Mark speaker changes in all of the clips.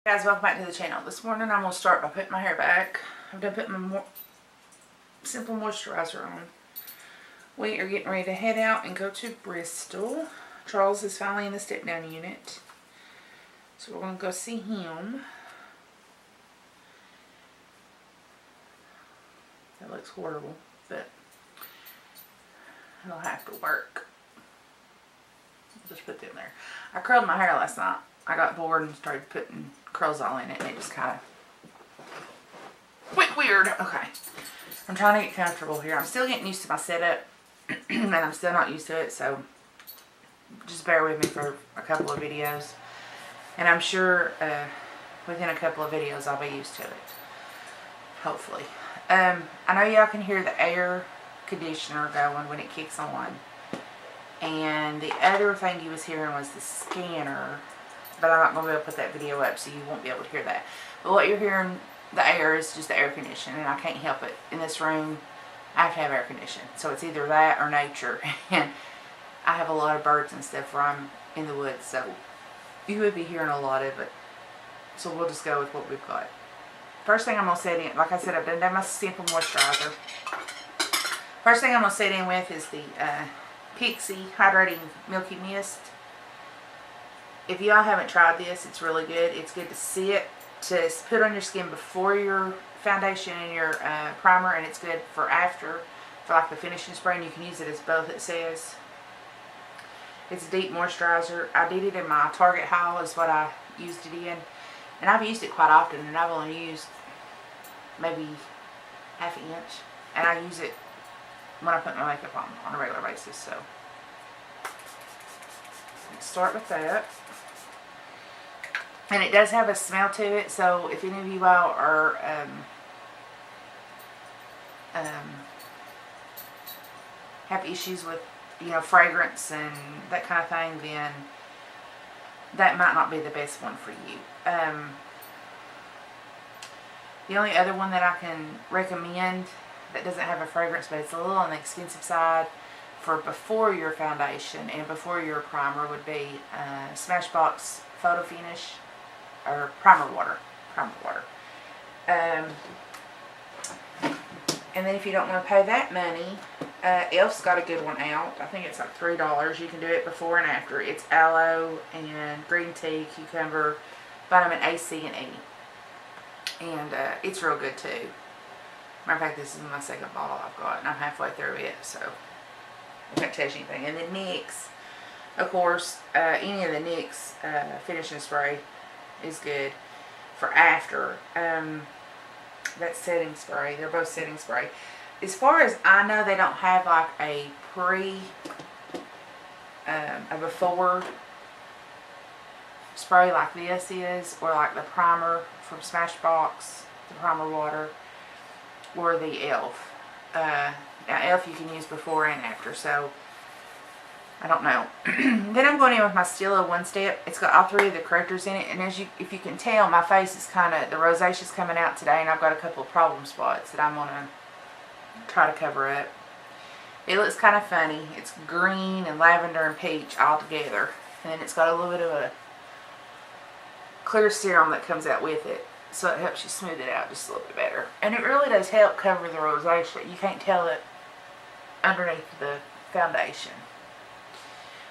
Speaker 1: Guys, welcome back to the channel. This morning I'm going to start by putting my hair back. I'm going to put my simple moisturizer on. We are getting ready to head out and go to Bristol. Charles is finally in the step down unit, so we're going to go see him. That looks horrible, but it'll have to work. Just put them there. I curled my hair last night. I got bored and started putting curls all in it, and it just kind of went weird. Okay. I'm trying to get comfortable here. I'm still getting used to my setup, and I'm still not used to it, so just bear with me for a couple of videos. And I'm sure within a couple of videos I'll be used to it. Hopefully. I know y'all can hear the air conditioner going when it kicks on. And the other thing you was hearing was the scanner. But I'm not going to be able to put that video up, so you won't be able to hear that. But what you're hearing, the air, is just the air conditioning, and I can't help it. In this room, I have to have air conditioning. So it's either that or nature. And I have a lot of birds and stuff where I'm in the woods, so you would be hearing a lot of it. So we'll just go with what we've got. First thing I'm going to set in, like I said, I've done my simple moisturizer. First thing I'm going to set in with is the Pixie Hydrating Milky Mist. If y'all haven't tried this, it's really good. It's good to put on your skin before your foundation and your primer, and it's good for after, for like the finishing spray, and you can use it as both, it says. It's a deep moisturizer. I did it in my Target haul is what I used it in, and I've used it quite often, and I've only used maybe half an inch, and I use it when I put my makeup on a regular basis. So let's start with that. And it does have a smell to it, so if any of you all are have issues with, fragrance and that kind of thing, then that might not be the best one for you. The only other one that I can recommend that doesn't have a fragrance, but it's a little on the expensive side for before your foundation and before your primer, would be Smashbox Photo Finish. Or primer water. And then if you don't want to pay that money, Elf's got a good one out. I think it's like $3. You can do it before and after. It's aloe and green tea, cucumber, vitamin A, C, and E. And it's real good too. Matter of fact, this is my second bottle I've got, and I'm halfway through it, so I can't touch anything. And then NYX, of course, any of the NYX finishing spray is good for after. That setting spray, they're both setting spray. As far as I know, they don't have like a before spray like this is, or like the primer from Smashbox, the primer water, or the Elf. Now Elf you can use before and after, so I don't know. Then I'm going in with my Stila One Step. It's got all three of the correctors in it, and if you can tell, my face is kind of, the rosacea's coming out today, and I've got a couple of problem spots that I'm going to try to cover up. It looks kind of funny. It's green and lavender and peach all together, and then it's got a little bit of a clear serum that comes out with it, so it helps you smooth it out just a little bit better. And it really does help cover the rosacea. You can't tell it underneath the foundation.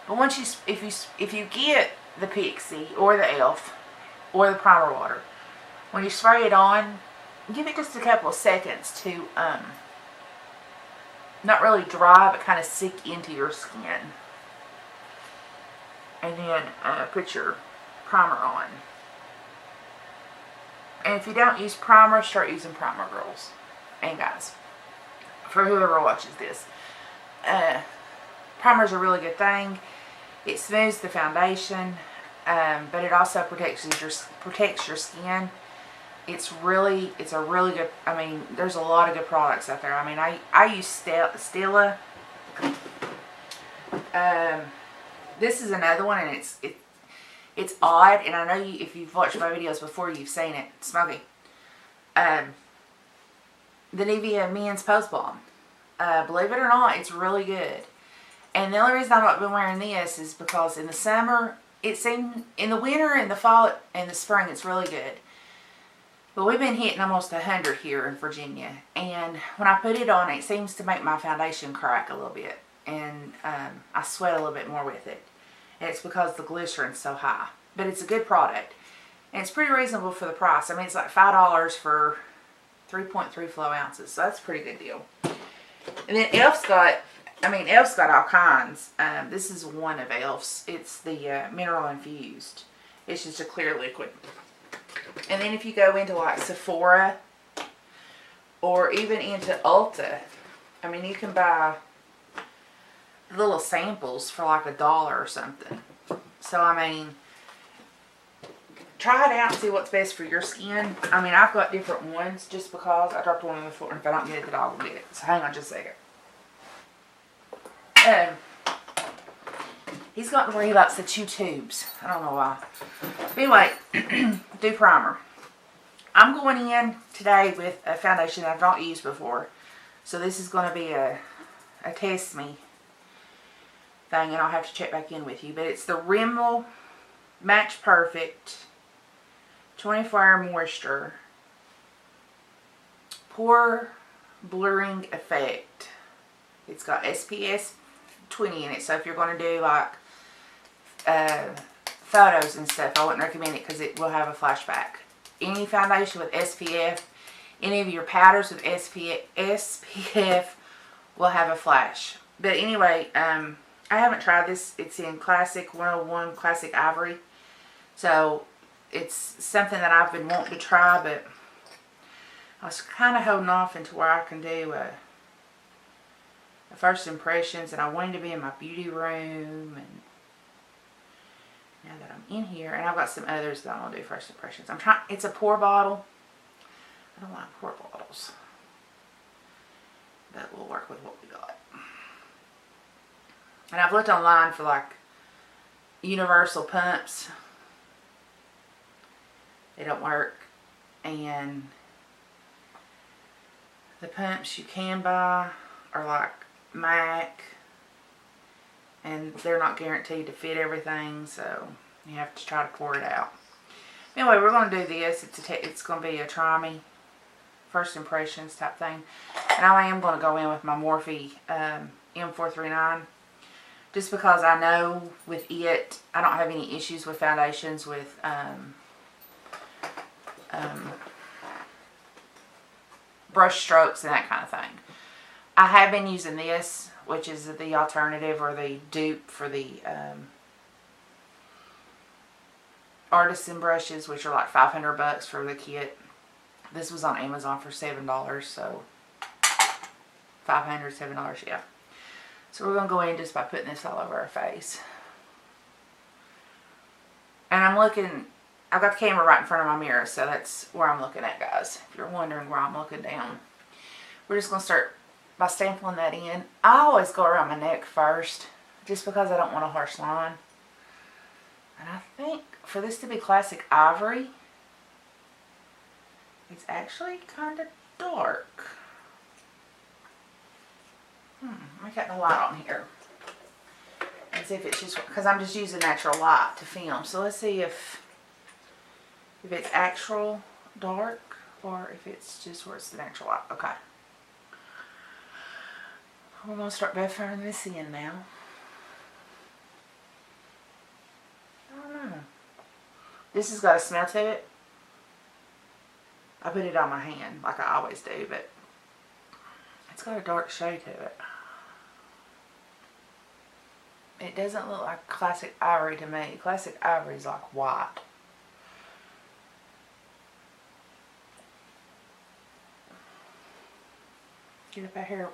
Speaker 1: But once if you get the Pixie or the Elf or the primer water, when you spray it on, give it just a couple of seconds to not really dry, but kind of sink into your skin, and then put your primer on. And if you don't use primer, start using primer, girls and guys, for whoever watches this. Primer's a really good thing. It smooths the foundation, but it also protects your skin. It's a really good, there's a lot of good products out there. I use Stila. This is another one, and it's odd, and I know if you've watched my videos before, you've seen it. Smoky. The Nivea Men's Post Balm. Believe it or not, it's really good. And the only reason I've not been wearing this is because in the summer, it seemed in the winter and the fall and the spring it's really good. But we've been hitting almost 100 here in Virginia, and when I put it on, it seems to make my foundation crack a little bit, and I sweat a little bit more with it. And it's because the glycerin's so high. But it's a good product, and it's pretty reasonable for the price. I mean, it's like $5 for 3.3 flow ounces, so that's a pretty good deal. And then Elf's got all kinds. This is one of Elf's. It's the mineral infused. It's just a clear liquid. And then if you go into like Sephora or even into Ulta, I mean, you can buy little samples for like $1 or something. So I mean, try it out and see what's best for your skin. I mean, I've got different ones just because I dropped one on the floor, and if I don't get it, the dog will get it. So hang on just a second. He's gotten where he likes to chew tubes. I don't know why. But anyway, do primer. I'm going in today with a foundation that I've not used before. So this is going to be a test me thing, and I'll have to check back in with you. But it's the RImmel Match Perfect 24-hour moisture pore blurring effect. It's got SPF 20 in it, so if you're going to do like photos and stuff, I wouldn't recommend it because it will have a flashback. Any foundation with SPF, any of your powders with SPF will have a flash. But anyway, I haven't tried this. It's in Classic 101 Classic Ivory, so it's something that I've been wanting to try, but I was kind of holding off until where I can do a first impressions, and I wanted to be in my beauty room, and now that I'm in here, and I've got some others that I want to do first impressions. It's a pour bottle. I don't like pour bottles, but we'll work with what we got. And I've looked online for like universal pumps. They don't work, and the pumps you can buy are like MAC, and they're not guaranteed to fit everything, so you have to try to pour it out. Anyway, we're going to do this. It's going to be a try me, first impressions type thing, and I am going to go in with my Morphe M439, just because I know with it, I don't have any issues with foundations with brush strokes and that kind of thing. I have been using this, which is the alternative or the dupe for the artisan brushes, which are like $500 for the kit. This was on Amazon for $7, so $500, $7, yeah. So we're going to go in just by putting this all over our face. And I've got the camera right in front of my mirror, so that's where I'm looking at, guys. If you're wondering where I'm looking down. We're just going to start by stapling that in. I always go around my neck first, just because I don't want a harsh line. And I think for this to be Classic Ivory, it's actually kind of dark. I got the light on here. And see if it's just, because I'm just using natural light to film. So let's see if it's actual dark or if it's just where it's the natural light. Okay. We're going to start buffering this in now. I don't know. This has got a smell to it. I put it on my hand like I always do, but it's got a dark shade to it. It doesn't look like Classic Ivory to me. Classic Ivory is like white. Get up here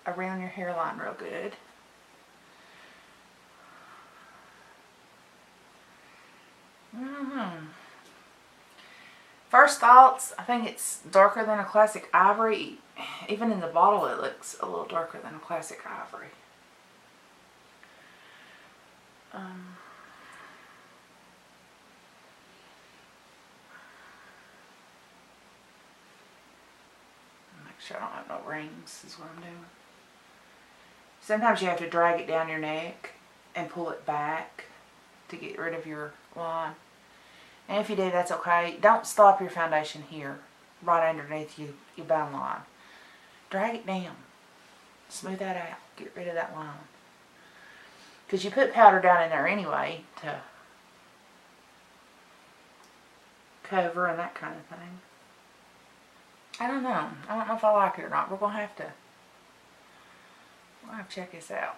Speaker 1: around your hairline real good. First thoughts, I think it's darker than a Classic Ivory. Even in the bottle it looks a little darker than a Classic Ivory. Make sure I don't have no rings is what I'm doing. Sometimes you have to drag it down your neck and pull it back to get rid of your line. And if you do, that's okay. Don't stop your foundation here, right underneath your bone line. Drag it down. Smooth that out. Get rid of that line. Because you put powder down in there anyway to cover and that kind of thing. I don't know. I don't know if I like it or not. We'll have to check this out.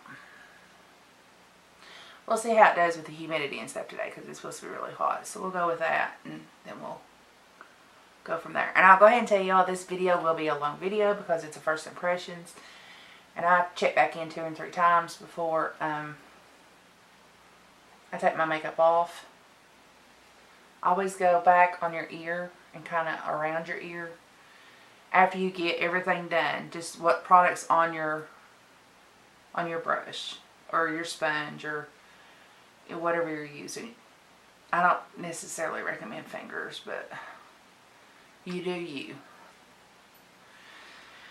Speaker 1: We'll see how it does with the humidity and stuff today because it's supposed to be really hot. So we'll go with that and then we'll go from there. And I'll go ahead and tell y'all this video will be a long video because it's a first impressions. And I check back in 2 and 3 times before I take my makeup off. Always go back on your ear and kind of around your ear after you get everything done. Just what products on your brush or your sponge or whatever you're using. I don't necessarily recommend fingers, but you do you.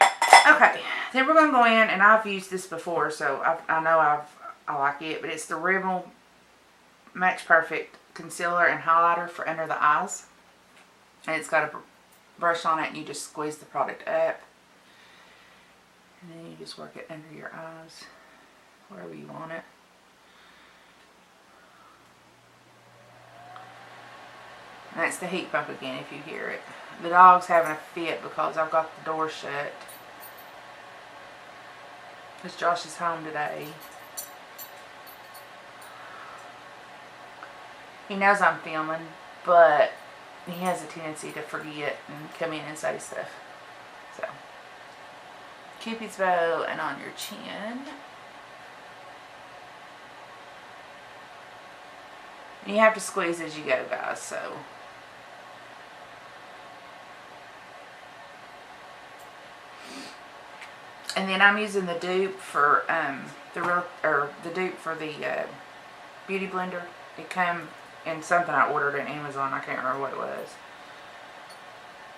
Speaker 1: Okay, then we're going to go in, and I've used this before, so I know I like it, but it's the RImmel Match Perfect Concealer and Highlighter for under the eyes. And it's got a brush on it, and you just squeeze the product up. And then you just work it under your eyes, wherever you want it. And that's the heat pump again, if you hear it. The dog's having a fit because I've got the door shut. Because Josh is home today. He knows I'm filming, but he has a tendency to forget and come in and say stuff. So, Cupid's bow and on your chin. And you have to squeeze as you go, guys, so. And then I'm using the dupe for the dupe for the beauty blender. It came in something I ordered on Amazon. I can't remember what it was.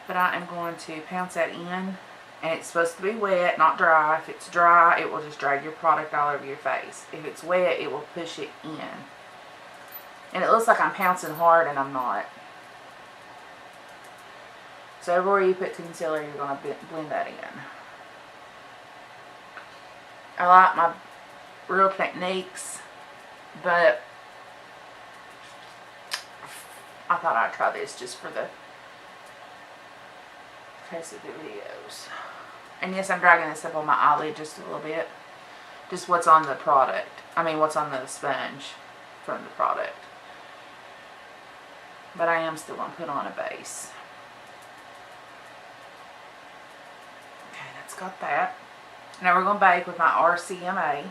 Speaker 1: But I am going to pounce that in, and it's supposed to be wet, not dry. If it's dry, it will just drag your product all over your face. If it's wet, it will push it in. And it looks like I'm pouncing hard, and I'm not. So everywhere you put concealer, you're going to blend that in. I like my Real Techniques, but I thought I'd try this just for the case of the videos. And yes, I'm dragging this up on my eyelid just a little bit. Just what's on the product. I mean, what's on the sponge from the product. But I am still going to put on a base. Okay, that's got that. Now we're going to bake with my RCMA.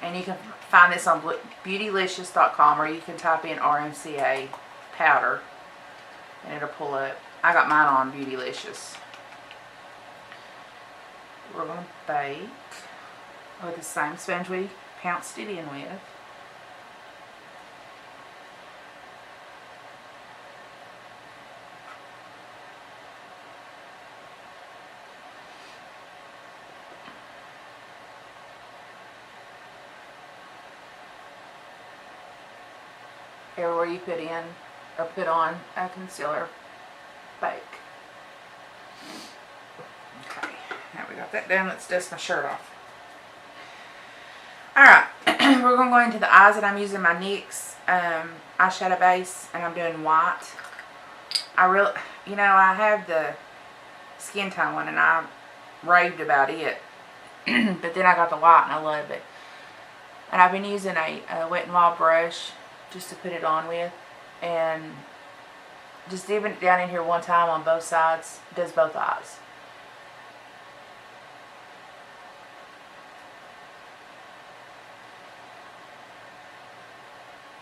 Speaker 1: And you can find this on Beautylicious.com, or you can type in RMCA powder and it'll pull up. I got mine on Beautylicious. We're going to bake with the same sponge we pounced it in with. Everywhere you put in or put on a concealer, bake. Okay, now we got that done. Let's dust my shirt off. Alright, we're going to go into the eyes, and I'm using my NYX eyeshadow base, and I'm doing white. I have the skin tone one, and I raved about it. But then I got the white, and I love it. And I've been using a Wet n Wild brush just to put it on with, and just dipping it down in here one time on both sides. Does both eyes.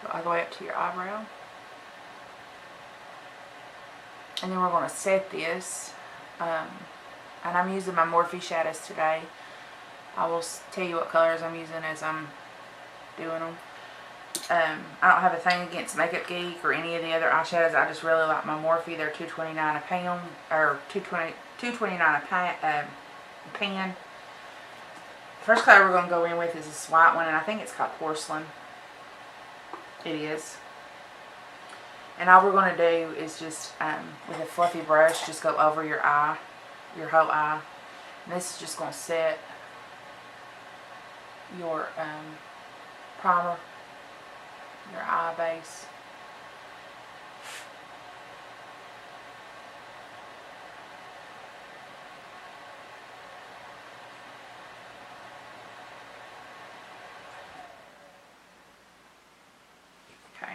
Speaker 1: Go all the way up to your eyebrow. And then we're going to set this, and I'm using my Morphe shadows today. I will tell you what colors I'm using as I'm doing them. I don't have a thing against Makeup Geek or any of the other eyeshadows. I just really like my Morphe. They're $2.29 a pound, or $2.29 a pan. First color we're going to go in with is this white one, and I think it's called Porcelain. It is. And all we're going to do is just, with a fluffy brush, just go over your eye, your whole eye. And this is just going to set your primer, your eye base. Okay.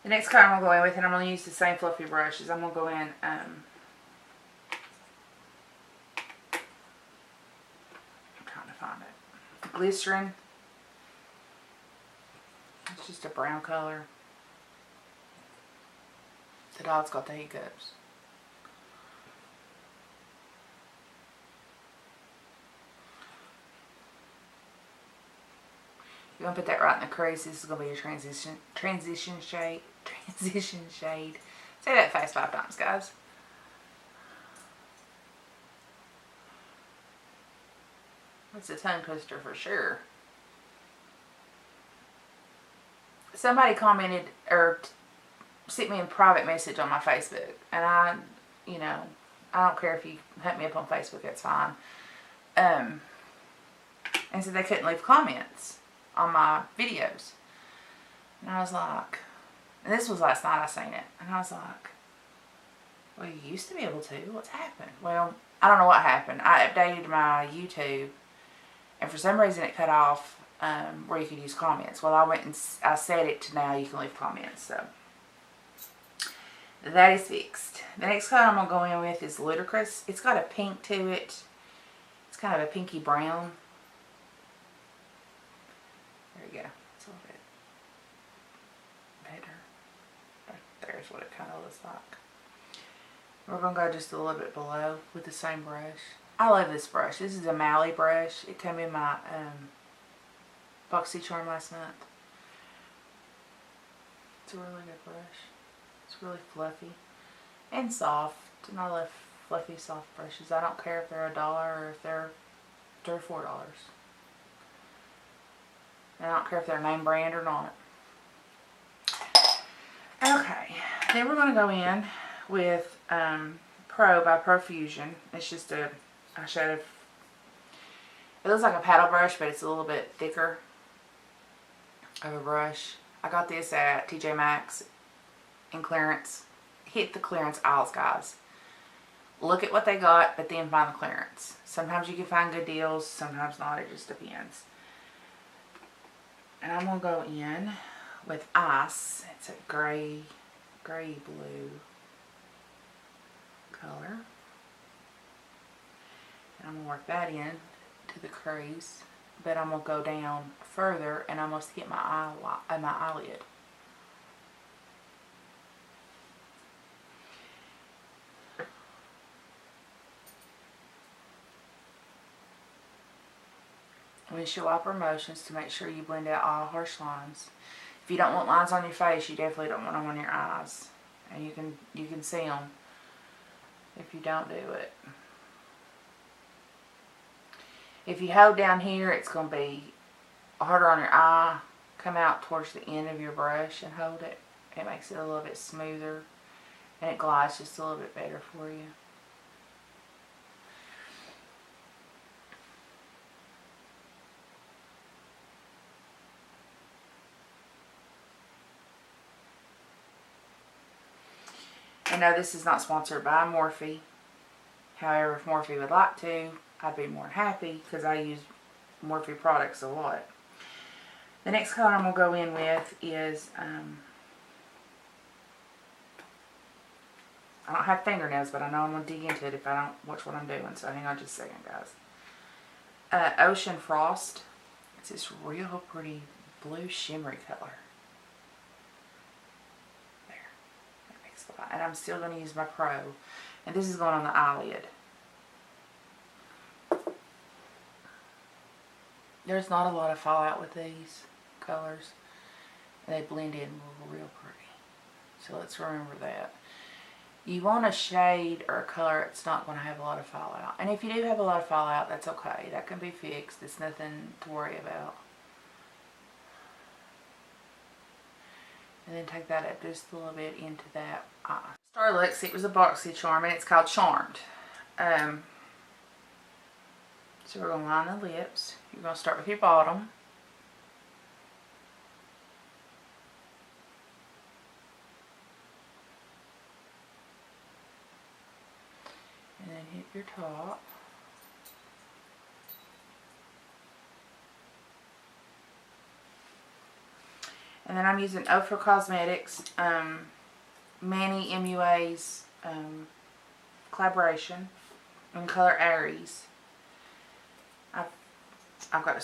Speaker 1: The next color I'm going to go in with, and I'm going to use the same fluffy brush, is I'm going to go in, I'm trying to find it, glycerin. It's just a brown color. The dog's got the hiccups. You're going to put that right in the crease. This is going to be your transition shade. Transition shade. Say that fast 5 times, guys. It's a tongue twister for sure. Somebody commented or sent me a private message on my Facebook, and I don't care if you hit me up on Facebook, that's fine. And said they couldn't leave comments on my videos. And I was like, and this was last night I seen it, and I was like, well, you used to be able to. What's happened? Well, I don't know what happened. I updated my YouTube, and for some reason it cut off where you could use comments. Well, I went and I set it to now you can leave comments, so that is fixed. The next color I'm going to go in with is Ludicrous. It's got a pink to it. It's kind of a pinky brown. There you go. It's a little bit better. But there's what it kind of looks like. We're going to go just a little bit below with the same brush. I love this brush. This is a Mally brush. It came in my BoxyCharm last month. It's a really good brush. It's really fluffy and soft. And I love fluffy, soft brushes. I don't care if they're $1 or if they're $3 or $4. And I don't care if they're name brand or not. Okay, then we're going to go in with Pro by Profusion. It's just a eyeshadow. It looks like a paddle brush, but it's a little bit thicker of a brush. I got this at TJ Maxx in clearance. Hit the clearance aisles, guys. Look at what they got, but then find the clearance. Sometimes you can find good deals, sometimes not. It just depends. And I'm going to go in with Ice. It's a gray blue color. And I'm going to work that in to the crease. But I'm going to go down further and almost hit my eyelid. Rinse your wiper motions to make sure you blend out all harsh lines. If you don't want lines on your face, you definitely don't want them on your eyes. And you can see them if you don't do it. If you hold down here, it's going to be harder on your eye. Come out towards the end of your brush and hold it. It makes it a little bit smoother. And it glides just a little bit better for you. I know this is not sponsored by Morphe. However, if Morphe would like to, I'd be more than happy because I use Morphe products a lot. The next color I'm going to go in with is, I don't have fingernails, but I know I'm going to dig into it if I don't watch what I'm doing. So hang on just a second, guys. Ocean Frost. It's this real pretty blue shimmery color. And I'm still going to use my Pro. And this is going on the eyelid. There's not a lot of fallout with these colors. They blend in real pretty. So let's remember that. You want a shade or a color that's not going to have a lot of fallout. And if you do have a lot of fallout, that's okay. That can be fixed. It's nothing to worry about. And then take that up just a little bit into that eye. Starlux, it was a BoxyCharm, and it's called Charmed. So we're going to line the lips. You're going to start with your bottom. And then hit your top. And then I'm using Ofra Cosmetics, Manny MUA's collaboration in color Aries. I've got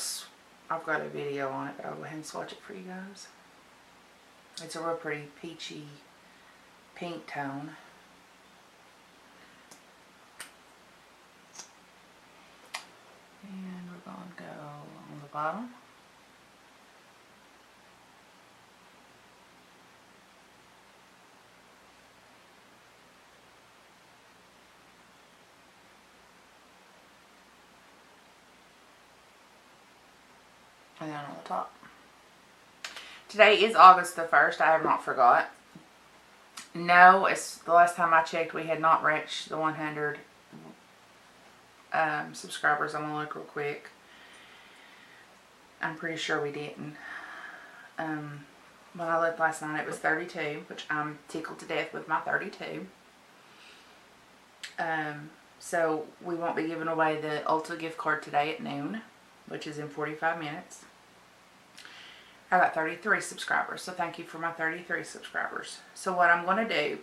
Speaker 1: a video on it, but I'll go ahead and swatch it for you guys. It's a real pretty peachy pink tone. And we're going to go on the bottom. And then on the top. Today is August the 1st. I have not forgot. No, it's the last time I checked, we had not reached the 100 subscribers. I'm going to look real quick. I'm pretty sure we didn't. When I looked last night, it was 32, which I'm tickled to death with my 32. So we won't be giving away the Ulta gift card today at noon, which is in 45 minutes. I got 33 subscribers, so thank you for my 33 subscribers. So what I'm going to do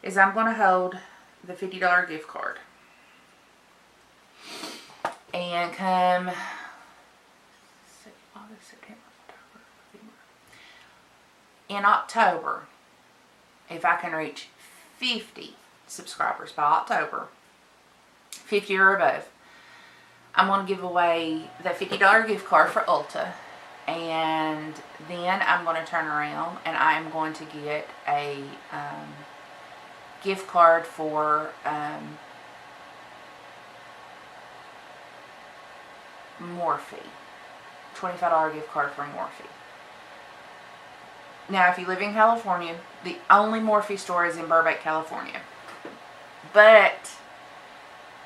Speaker 1: is I'm going to hold the $50 gift card. And come August, September, October, November. In October, if I can reach 50 subscribers by October, 50 or above, I'm going to give away the $50 gift card for Ulta, and then I'm going to turn around and I'm going to get a gift card for Morphe, $25 gift card for Morphe. Now, if you live in California, the only Morphe store is in Burbank, California, but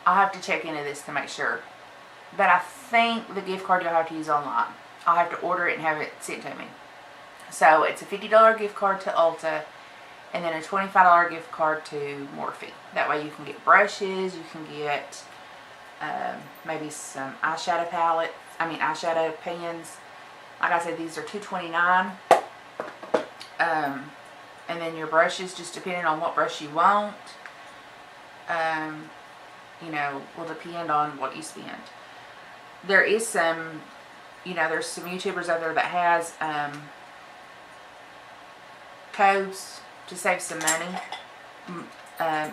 Speaker 1: I'll have to check into this to make sure. But I think the gift card you'll have to use online. I'll have to order it and have it sent to me. So it's a $50 gift card to Ulta, and then a $25 gift card to Morphe. That way you can get brushes, you can get maybe some eyeshadow palettes, eyeshadow pens. Like I said, these are $2.29. And then your brushes, just depending on what brush you want, will depend on what you spend. There is some, there's some YouTubers out there that has codes to save some money.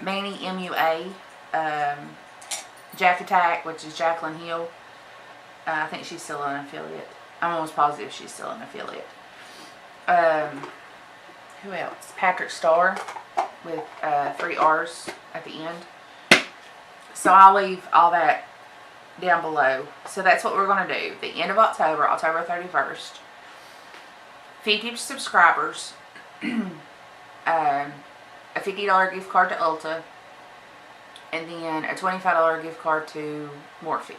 Speaker 1: Manny MUA, Jack Attack, which is Jacqueline Hill. I think she's still an affiliate. I'm almost positive she's still an affiliate. Who else? Patrick Starr with 3 R's at the end. So I'll leave all that down below. So that's what we're going to do. The end of October, October 31st. 50 subscribers. A $50 gift card to Ulta. And then a $25 gift card to Morphe.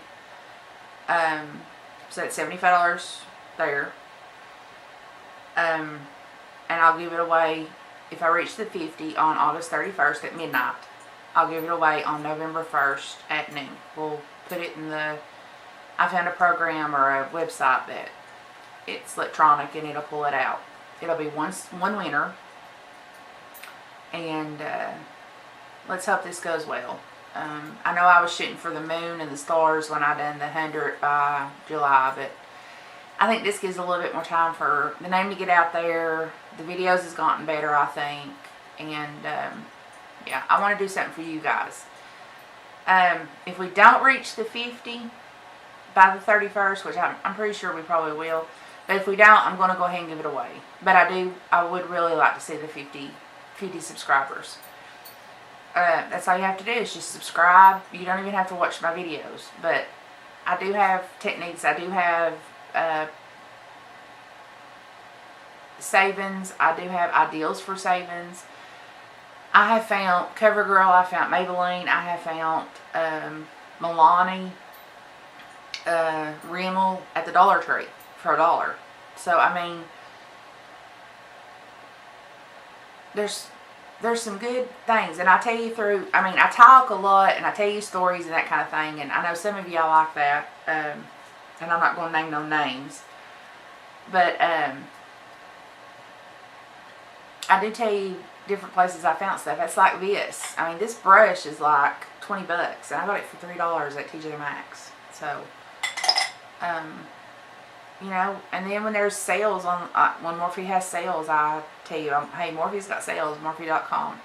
Speaker 1: So that's $75 there. And I'll give it away, if I reach the 50 on August 31st at midnight, I'll give it away on November 1st at noon. We'll put it in I found a program or a website that it's electronic and it'll pull it out. It'll be one winner. And let's hope this goes well. I know I was shooting for the moon and the stars when I done the 100 by July, but I think this gives a little bit more time for the name to get out there. The videos has gotten better, I think. And, yeah, I want to do something for you guys. If we don't reach the 50 by the 31st, which I'm pretty sure we probably will. But if we don't, I'm going to go ahead and give it away. But I would really like to see the 50 subscribers. That's all you have to do is just subscribe. You don't even have to watch my videos. But I do have techniques. I do have savings. I do have ideals for savings. I have found CoverGirl, I found Maybelline, I have found Milani, RImmel at the Dollar Tree for $1. So I mean, there's some good things, and I tell you I talk a lot and I tell you stories and that kind of thing, and I know some of y'all like that, and I'm not going to name no names, but I do tell you different places I found stuff. It's like this. I mean, this brush is like $20, and I got it for $3 at TJ Maxx. So, you know, and then when there's sales on, when Morphe has sales, I tell you, hey, Morphe's got sales, Morphe.com.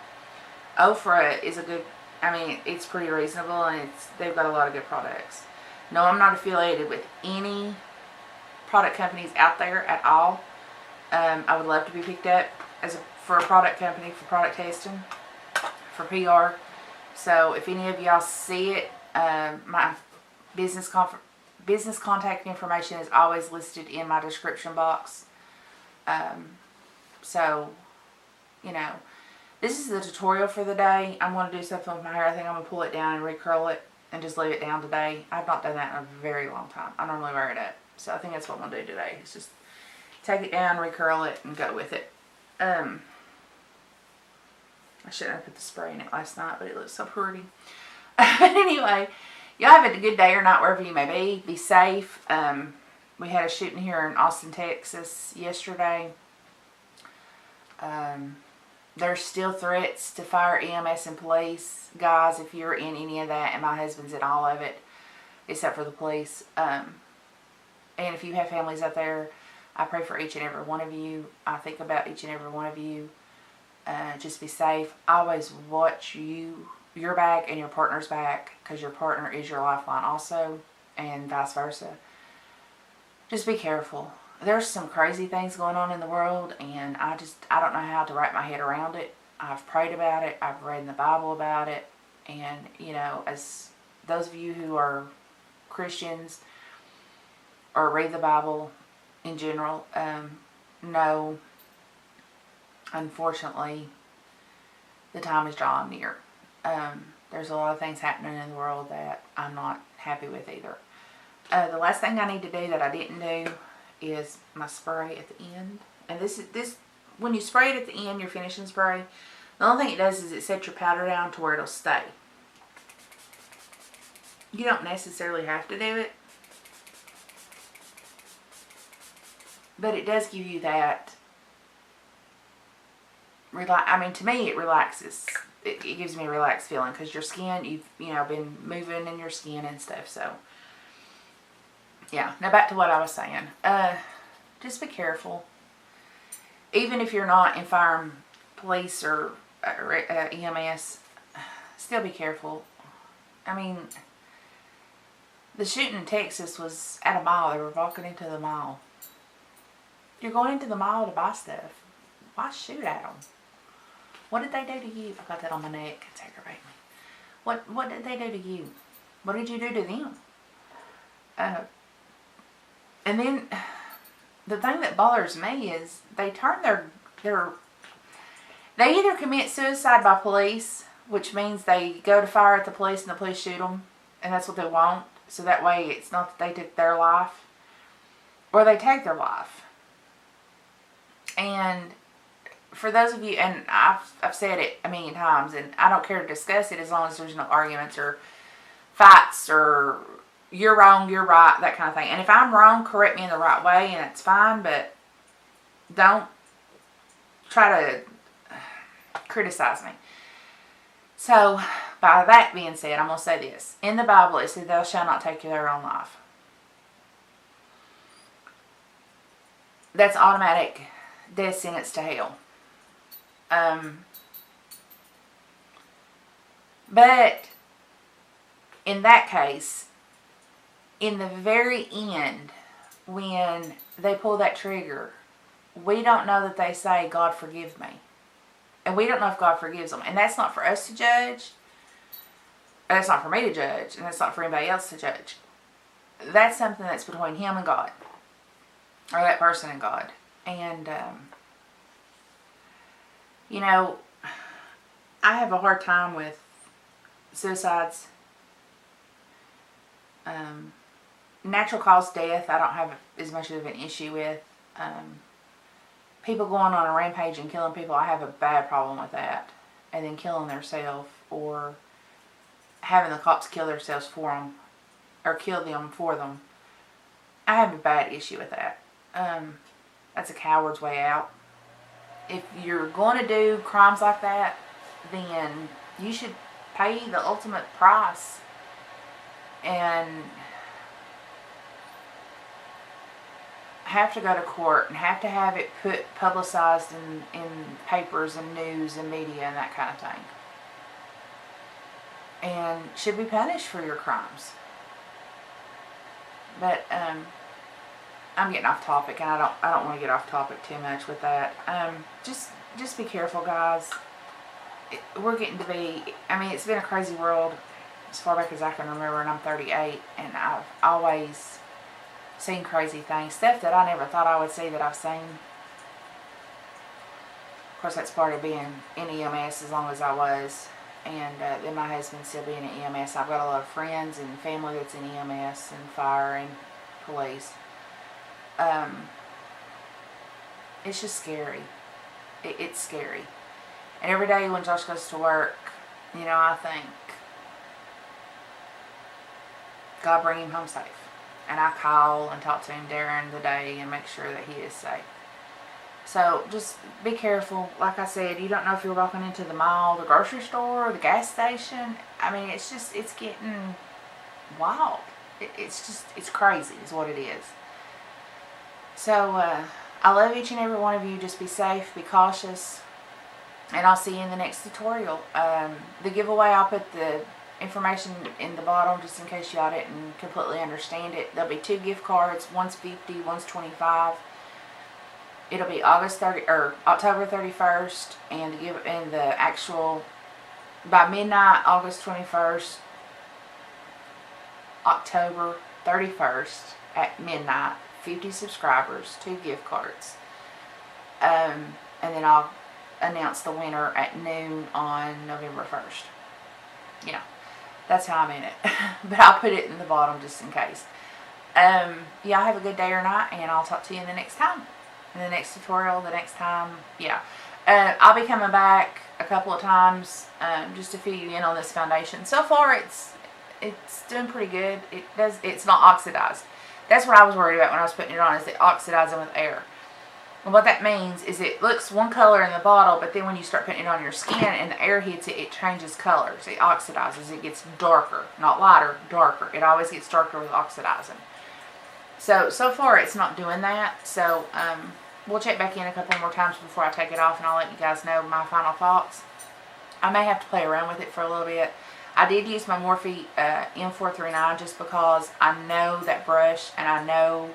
Speaker 1: Ofra is a good, I mean, it's pretty reasonable, and they've got a lot of good products. No, I'm not affiliated with any product companies out there at all. I would love to be picked up for a product company, for product testing, for PR. So if any of y'all see it, my business contact information is always listed in my description box. So, you know, this is the tutorial for the day. I'm going to do something with my hair. I think I'm going to pull it down and recurl it and just leave it down today. I've not done that in a very long time. I normally wear it up. So I think that's what I'm going to do today. It's just take it down, recurl it, and go with it. I shouldn't have put the spray in it last night, but it looks so pretty. Anyway, y'all have a good day or night wherever you may be. Be safe. We had a shooting here in Austin, Texas yesterday. There's still threats to fire EMS and police. Guys, if you're in any of that, and my husband's in all of it, except for the police. And if you have families out there, I pray for each and every one of you. I think about each and every one of you. Just be safe. Always watch your back and your partner's back, because your partner is your lifeline also, and vice versa. Just be careful. There's some crazy things going on in the world, and I don't know how to wrap my head around it. I've prayed about it. I've read in the Bible about it. And, you know, as those of you who are Christians or read the Bible in general, know, unfortunately, the time is drawing near. There's a lot of things happening in the world that I'm not happy with either. The last thing I need to do that I didn't do is my spray at the end. And this when you spray it at the end, your finishing spray, the only thing it does is it sets your powder down to where it'll stay. You don't necessarily have to do it, but it does give you that to me it relaxes. It gives me a relaxed feeling, because your skin, you've been moving in your skin and stuff. So yeah, now back to what I was saying. Just be careful. Even if you're not in fire, police, or EMS, still be careful. I mean, the shooting in Texas was at a mall. They were walking into the mall. You're going into the mall to buy stuff. Why shoot at them? What did they do to you? I got that on my neck. It's aggravating me. What did they do to you? What did you do to them? And then the thing that bothers me is they turn they either commit suicide by police, which means they go to fire at the police and the police shoot them, and that's what they want. So that way it's not that they took their life, or they take their life. And for those of you, and I've said it a million times, and I don't care to discuss it as long as there's no arguments or fights or you're wrong, you're right, that kind of thing. And if I'm wrong, correct me in the right way, and it's fine, but don't try to criticize me. So, by that being said, I'm going to say this. In the Bible, it says, "Thou shalt not take their own life." That's automatic death sentence to hell. But in that case, in the very end, when they pull that trigger, we don't know that they say, "God forgive me." And we don't know if God forgives them. And that's not for us to judge. And that's not for me to judge. And that's not for anybody else to judge. That's something that's between him and God. Or that person and God. And You know, I have a hard time with suicides. Natural cause death, I don't have as much of an issue with. People going on a rampage and killing people, I have a bad problem with that. And then killing themselves, or having the cops kill themselves for them, or kill them for them. I have a bad issue with that. That's a coward's way out. If you're going to do crimes like that, then you should pay the ultimate price and have to go to court and have to have it publicized in papers and news and media and that kind of thing. And should be punished for your crimes. But I'm getting off topic, and I don't want to get off topic too much with that. Just be careful, guys. We're getting to be, I mean, it's been a crazy world as far back as I can remember, and I'm 38, and I've always seen crazy things, stuff that I never thought I would see that I've seen. Of course, that's part of being in EMS as long as I was, and then my husband still being in EMS. I've got a lot of friends and family that's in EMS and fire and police. It's just scary. It's scary. And every day when Josh goes to work, you know, I think, God bring him home safe. And I call and talk to him during the day and make sure that he is safe. So just be careful. Like I said, you don't know if you're walking into the mall, the grocery store, the gas station. I mean, it's getting wild. It's crazy is what it is. So I love each and every one of you. Just be safe, be cautious. And I'll see you in the next tutorial. The giveaway, I'll put the information in the bottom just in case y'all didn't completely understand it. There'll be 2 gift cards. One's $50, one's $25. It'll be October 31st, and the actual by midnight, August 21st, October 31st at midnight. 50 subscribers, 2 gift cards, and then I'll announce the winner at noon on November 1st. Yeah, that's how I'm in it. But I'll put it in the bottom just in case. Y'all have a good day or night, and I'll talk to you in the next time. In the next tutorial, the next time. Yeah. I'll be coming back a couple of times just to fill you in on this foundation. So far, it's doing pretty good. It's not oxidized. That's what I was worried about when I was putting it on, is it oxidizing with air. And what that means is it looks one color in the bottle, but then when you start putting it on your skin and the air hits it, it changes colors. It oxidizes. It gets darker. Not lighter, darker. It always gets darker with oxidizing. So far it's not doing that. So we'll check back in a couple more times before I take it off, and I'll let you guys know my final thoughts. I may have to play around with it for a little bit. I did use my Morphe M439 just because I know that brush, and I know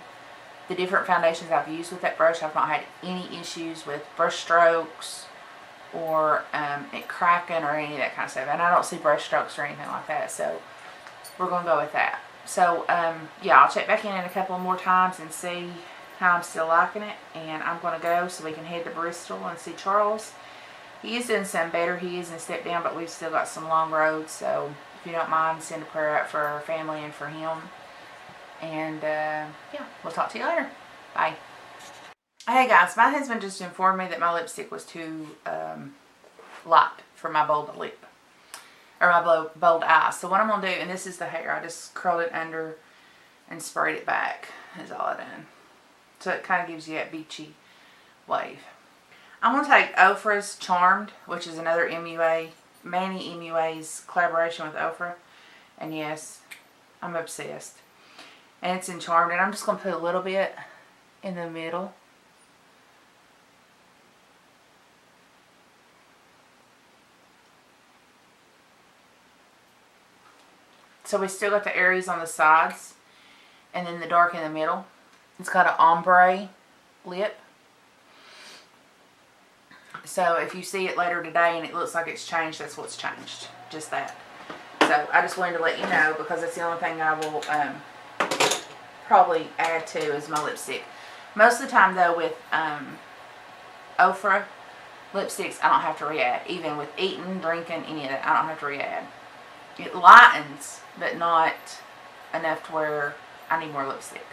Speaker 1: the different foundations I've used with that brush. I've not had any issues with brush strokes or it cracking or any of that kind of stuff. And I don't see brush strokes or anything like that. So we're going to go with that. So yeah, I'll check back in a couple more times and see how I'm still liking it. And I'm going to go so we can head to Bristol and see Charles. He is doing something better. He is in step down, but we've still got some long roads. So if you don't mind, send a prayer out for our family and for him. And yeah, we'll talk to you later. Bye. Hey guys, my husband just informed me that my lipstick was too light for my bold lip. Or my bold eye. So what I'm going to do, and this is the hair, I just curled it under and sprayed it back, is all I done. So it kind of gives you that beachy wave. I'm going to take Ofra's Charmed, which is another MUA, Manny MUA's collaboration with Ofra. And yes, I'm obsessed. And it's in Charmed, and I'm just going to put a little bit in the middle. So we still got the areas on the sides, and then the dark in the middle. It's got an ombre lip. So if you see it later today and it looks like it's changed, that's what's changed. Just that. So I just wanted to let you know, because it's the only thing I will probably add to is my lipstick. Most of the time though with Ofra, lipsticks, I don't have to re-add. Even with eating, drinking, any of that, I don't have to re-add. It lightens, but not enough to where I need more lipstick.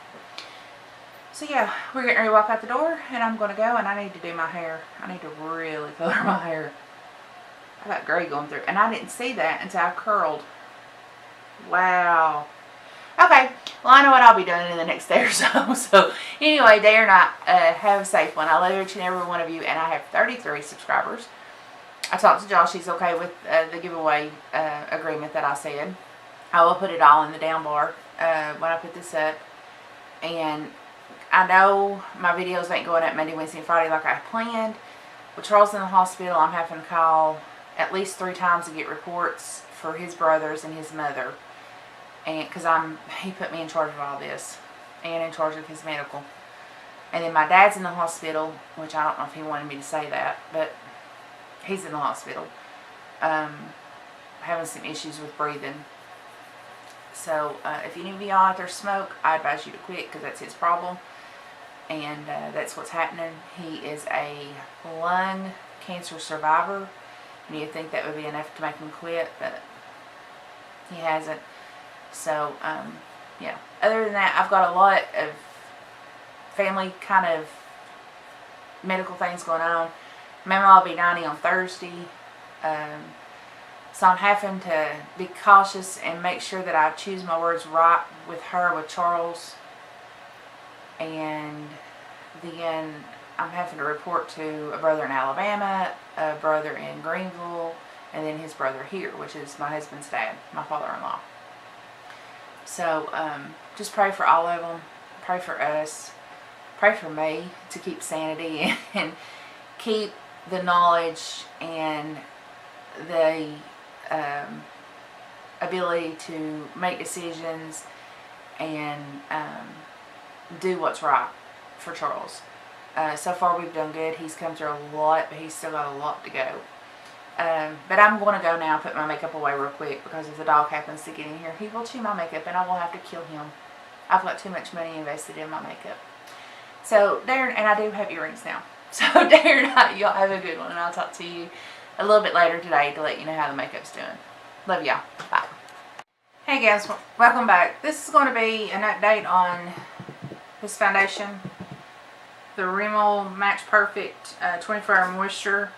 Speaker 1: So yeah, we're getting ready to walk out the door, and I'm going to go, and I need to do my hair. I need to really color my hair. I got gray going through, and I didn't see that until I curled. Wow. Okay, well, I know what I'll be doing in the next day or so. So anyway, day or night, have a safe one. I love each and every one of you, and I have 33 subscribers. I talked to Josh. He's okay with the giveaway agreement that I said. I will put it all in the down bar when I put this up. And I know my videos ain't going up Monday, Wednesday, and Friday like I planned. With Charles in the hospital, I'm having to call at least 3 times to get reports for his brothers and his mother. And because he put me in charge of all this and in charge of his medical. And then my dad's in the hospital, which I don't know if he wanted me to say that, but he's in the hospital, having some issues with breathing. So if any of y'all out there smoke, I advise you to quit, because that's his problem, and that's what's happening. He is a lung cancer survivor, and you'd think that would be enough to make him quit, but he hasn't. So yeah, other than that, I've got a lot of family kind of medical things going on. Mama will be 90 on Thursday, so I'm having to be cautious and make sure that I choose my words right with her, with Charles. And then I'm having to report to a brother in Alabama, a brother in Greenville, and then his brother here, which is my husband's dad, my father-in-law. So just pray for all of them. Pray for us. Pray for me to keep sanity and keep the knowledge and the ability to make decisions and do what's right for Charles. So far we've done good. He's come through a lot, but he's still got a lot to go. But I'm going to go now and put my makeup away real quick, because if the dog happens to get in here, he will chew my makeup and I will have to kill him. I've got too much money invested in my makeup. So there, and I do have earrings now. So day or night, y'all have a good one, and I'll talk to you a little bit later today to let you know how the makeup's doing. Love y'all. Bye. Hey guys, welcome back. This is going to be an update on this foundation. The RImmel Match Perfect 24-Hour Moisture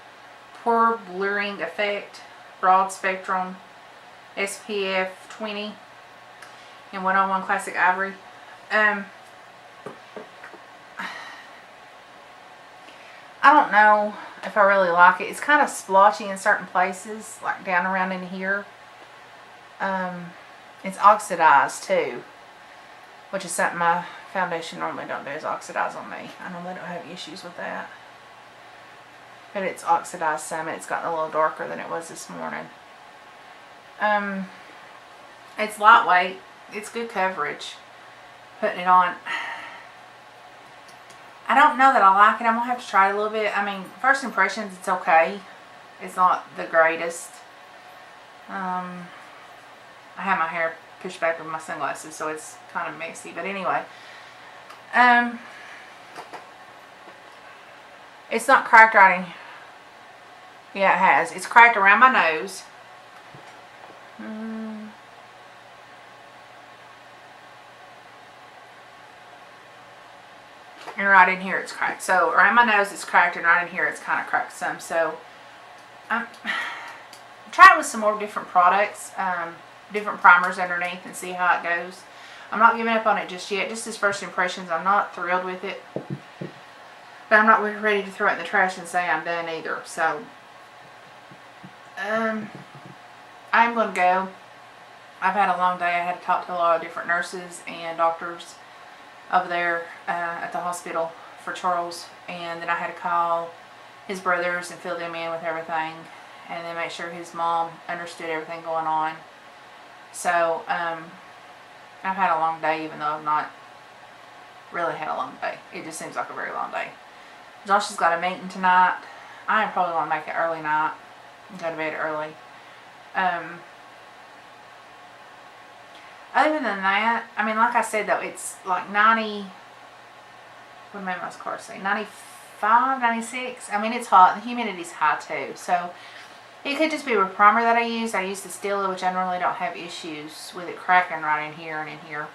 Speaker 1: Pore Blurring Effect Broad Spectrum SPF 20 in 101 Classic Ivory. I don't know if I really like it. It's kind of splotchy in certain places, like down around in here. It's oxidized too, which is something my foundation normally don't do, is oxidize on me. I normally don't have issues with that. But it's oxidized some, and it's gotten a little darker than it was this morning. It's lightweight. It's good coverage. Putting it on, I don't know that I like it. I'm going to have to try it a little bit. I mean, first impressions, it's okay. It's not the greatest. I have my hair pushed back with my sunglasses, so it's kind of messy. But anyway, it's not cracked right in. Yeah, it has. It's cracked around my nose. And right in here it's cracked. So around my nose it's cracked, and right in here it's kind of cracked some. So I'm trying with some more different products, different primers underneath, and see how it goes. I'm not giving up on it just yet. Just as first impressions, I'm not thrilled with it. But I'm not ready to throw it in the trash and say I'm done either. So I'm going to go. I've had a long day. I had to talk to a lot of different nurses and doctors over there at the hospital for Charles, and then I had to call his brothers and fill them in with everything, and then make sure his mom understood everything going on. So I've had a long day, even though I've not really had a long day. It just seems like a very long day. Josh has got a meeting tonight. I am probably going to make it early night and go to bed early. Other than that, I mean, like I said though, it's like 90, what did my car say? 94 95, 96. I mean, it's hot. The humidity's high too. So it could just be a primer that I used. I used the Stila, which I normally don't have issues with it cracking right in here and in here.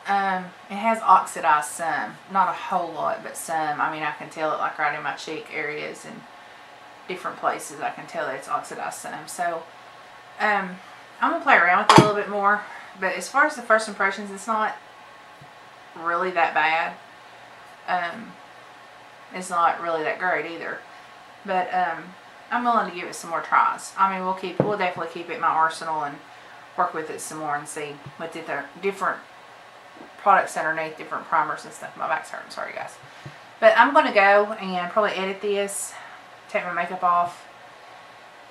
Speaker 1: It has oxidized some. Not a whole lot, but some. I mean, I can tell it like right in my cheek areas and different places. I can tell that it's oxidized some. So, I'm going to play around with it a little bit more. But as far as the first impressions, it's not really that bad. It's not really that great either. But, I'm willing to give it some more tries. I mean, we'll definitely keep it in my arsenal and work with it some more and see what the different products underneath, different primers and stuff. My back's hurting, sorry guys. But I'm going to go and probably edit this, take my makeup off,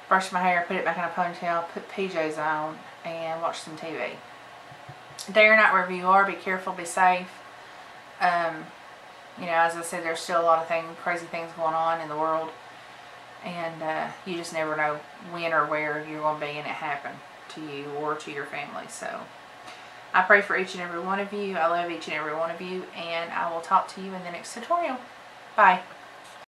Speaker 1: brush my hair, put it back in a ponytail, put PJs on, and watch some TV. Day or night, wherever you are, be careful, be safe. You know, as I said, there's still a lot of crazy things going on in the world. And you just never know when or where you're going to be and it happen to you or to your family. So I pray for each and every one of you. I love each and every one of you. And I will talk to you in the next tutorial. Bye.